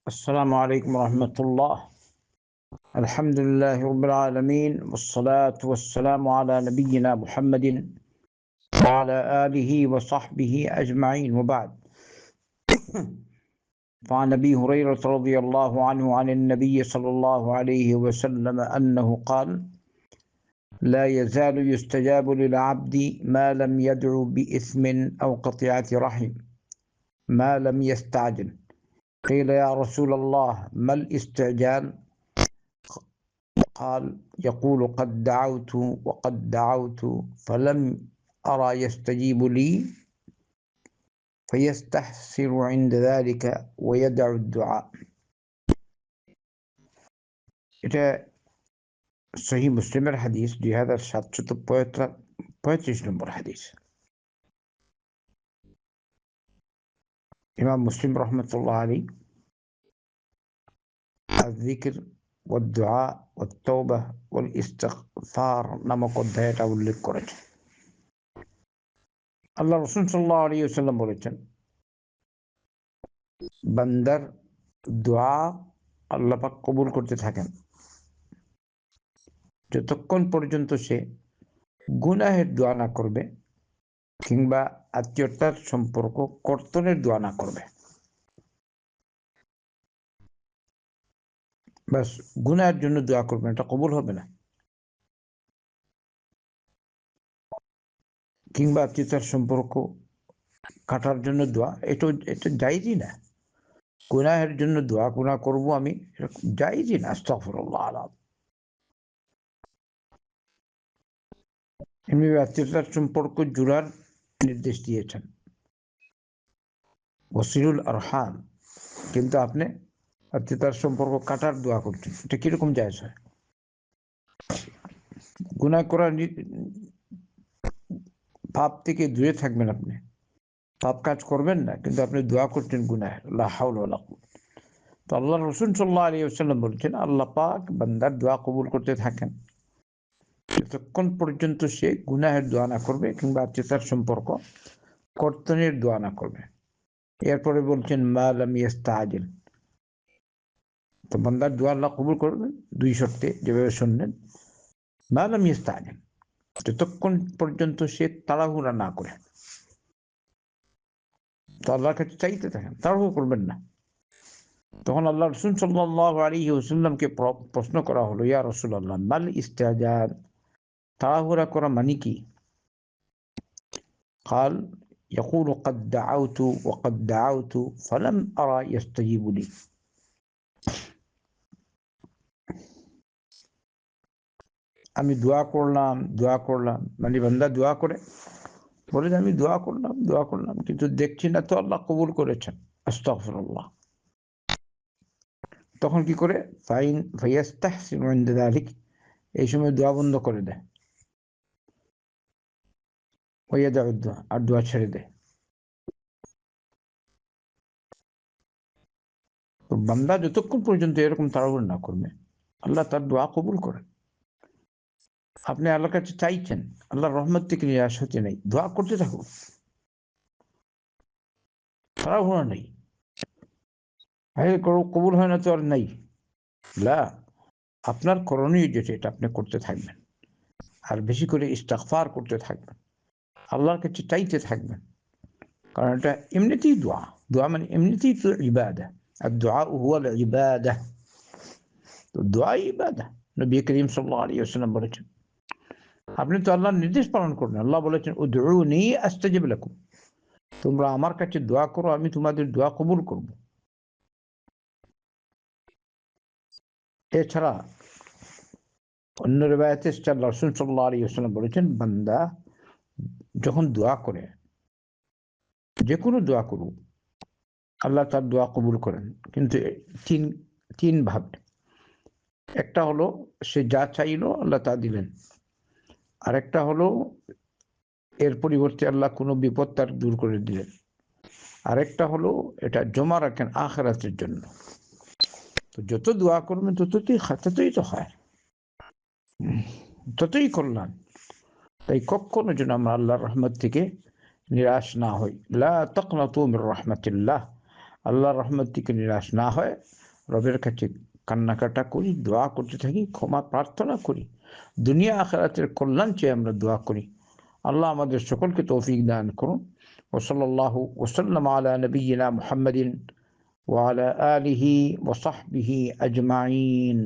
السلام عليكم ورحمة الله. الحمد لله رب العالمين، والصلاة والسلام على نبينا محمد وعلى آله وصحبه أجمعين، وبعد. فعن أبي هريرة رضي الله عنه عن النبي صلى الله عليه وسلم أنه قال: لا يزال يستجاب للعبد ما لم يدع بإثم أو قطيعة رحم ما لم يستعجل. قيل: يا رسول الله ما الاستعجال؟ قال: يقول قد دعوت وقد دعوت فلم أرى يستجيب لي فيستحسر عند ذلك ويدع الدعاء. এটা সহিহ মুসলিমের হাদিস 2735 নম্বর হাদিস। ইমাম মুসলিম রহমতুল্লাহ আলী আয-যিকর ওয়াদ-দুআ ওয়াত-তাওবা ওয়াল-ইস্তিগফার নামক অধ্যায়ে এটা উল্লেখ করেছেন। আল্লাহ রাসূল সাল্লাল্লাহু আলাইহি ওয়াসাল্লাম বলেছেন, বান্দার দোয়া আল্লাহ পাক কবুল করতে থাকেন যতক্ষণ পর্যন্ত সে গুনাহের দোয়া না করবে কিংবা আত্মীয়তার সম্পর্ক কর্তনের দোয়া না করবে। বাস গুনাহের জন্য দোয়া করবে, এটা কবুল হবে না। কিংবা আত্মীয়তার সম্পর্ক কাটার জন্য দোয়া, এটা জায়েজই না। গুনাহের জন্য দোয়া গুনাহ করবো আমি, জায়েজই না। আস্তাগফিরুল্লাহ আলাম। এমনি আত্মীয়তার সম্পর্ক জোড়ার নির্দেশ দিয়েছেন, ওয়াসিলুল আরহাম, কিন্তু আপনি আত্মীয়তার সম্পর্ক কাটার দোয়া করছেন, এটা কিরকম জায়েজ হয়? গুনাহ করার পাপ থেকে দূরে থাকবেন, আপনি পাপ কাজ করবেন না, কিন্তু আপনি দোয়া করছেন গুনাহ। লা হাওলা ওয়ালা কুওয়াতা। তো আল্লাহ রাসূল সাল্লাল্লাহু আলাইহি ওয়াসাল্লাম বলেছেন, আল্লাহ পাক বান্দার দোয়া কবুল করতে থাকেন যতক্ষণ পর্যন্ত সে গুনাহের দোয়া না করবে কিংবা আত্মীয়তার সম্পর্ক কর্তনের দোয়া না করবে। এরপরে বলছেন মা লাম ইয়াস্তাজিল। তো বান্দার দোয়া আল্লাহ কবুল করবেন দুই শর্তে, যেভাবে শুনলেন। মা লাম ইয়াস্তাজিল, যতক্ষণ পর্যন্ত সে তাড়াহুড়া না করে। তো আল্লাহর কাছে চাইতে থাকেন, তাড়াহুড়ো করবেন না। তখন আল্লাহ রাসূল সাল্লাল্লাহু আলাইহি ওয়াসাল্লামকে প্রশ্ন করা হলো, ইয়া রাসূলুল্লাহ মাল ইস্তিজাল, তাড়াহুড়া করা মানে কি? قال: يقول قد دعوت وقد دعوت فلم أرى يستجيب لي। আমি দোয়া করলাম, মানে বান্দা দোয়া করে বলে যে আমি দোয়া করলাম কিন্তু দেখছি না তো আল্লাহ কবুল করেছেন। আস্তাগফিরুল্লাহ। তখন কি করে? ফায়াস্তাহসিনু ইনদা যালিক, এই সময় দোয়া বন্ধ করে দেয়। ওয়ায়াদাউ দুআ, আর দোয়া ছেড়ে দেয়। তো বান্দা যতক্ষণ পর্যন্ত এরকম তাড়াহুড়ো না করবে, আল্লাহ তার দোয়া কবুল করেন। আপনি আল্লাহর কাছে চাইছেন, আল্লাহর রহমত থেকে নিরাশ হতে নেই, দোয়া করতে থাকুন, তাড়াহুড়ো নেই। কবুল হয় না তো আর নেই, লা। আপনার করণীয় যেটা, এটা আপনি করতে থাকবেন, আর বেশি করে ইস্তিগফার করতে থাকবেন, আল্লাহর কাছে চাইতে থাকবেন। কারণ এটা এমনিতেই দোয়া মানে এমনিতেই তো ইবাদা। আর দোয়া হুয়াল ইবাদা, তো দোয়া ইবাদা। নবী করিম সাল্লাল্লাহু আলাইহি ওয়াসাল্লাম বলেছেন, আপনি তো আল্লাহর নির্দেশ পালন করবেন। আল্লাহ বলেছেন উদউনি আস্তাজিব লাকুম, তোমরা আমার কাছে দোয়া করো, আমি তোমাদের দোয়া কবুল করব। এছাড়া অন্য রিওয়ায়াতে আল্লাহ রাসূল সাল্লাল্লাহু আলাইহি ওয়াসাল্লাম বলেছেন, বান্দা যখন দোয়া করে, যে কোনো দোয়া করুক, আল্লাহ তার দোয়া কবুল করেন, কিন্তু তিন ভাবে। একটা হলো সে যা চাইলো আল্লাহ তা দিলেন, আরেকটা হলো এর পরিবর্তে আল্লাহ কোনো বিপদ তার দূর করে দিলেন, আরেকটা হলো এটা জমা রাখেন আখিরাতের জন্য। তো যত দোয়া করবেন ততই তো হয়, ততই কল্যাণ। তাই কখনো যেন আমরা আল্লাহর রহমত থেকে নিরাশ না হই। লা তাকনাতু মির রাহমাতিল্লাহ, আল্লাহর রহমত থেকে নিরাশ না হয় রবের কাছে কান্নাকাটা করি, দোয়া করতে থাকি, ক্ষমা প্রার্থনা করি, দুনিয়া আখিরাতের কল্যাণ চেয়ে আমরা দোয়া করি। আল্লাহ আমাদের সকলকে তৌফিক দান করুন। ওসল্লাল্লাহু ওসাল্লাম আলা নবিয়িনা মুহাম্মাদিন ওয়া আলা আলিহি ওয়া সাহবিহি আজমাইন।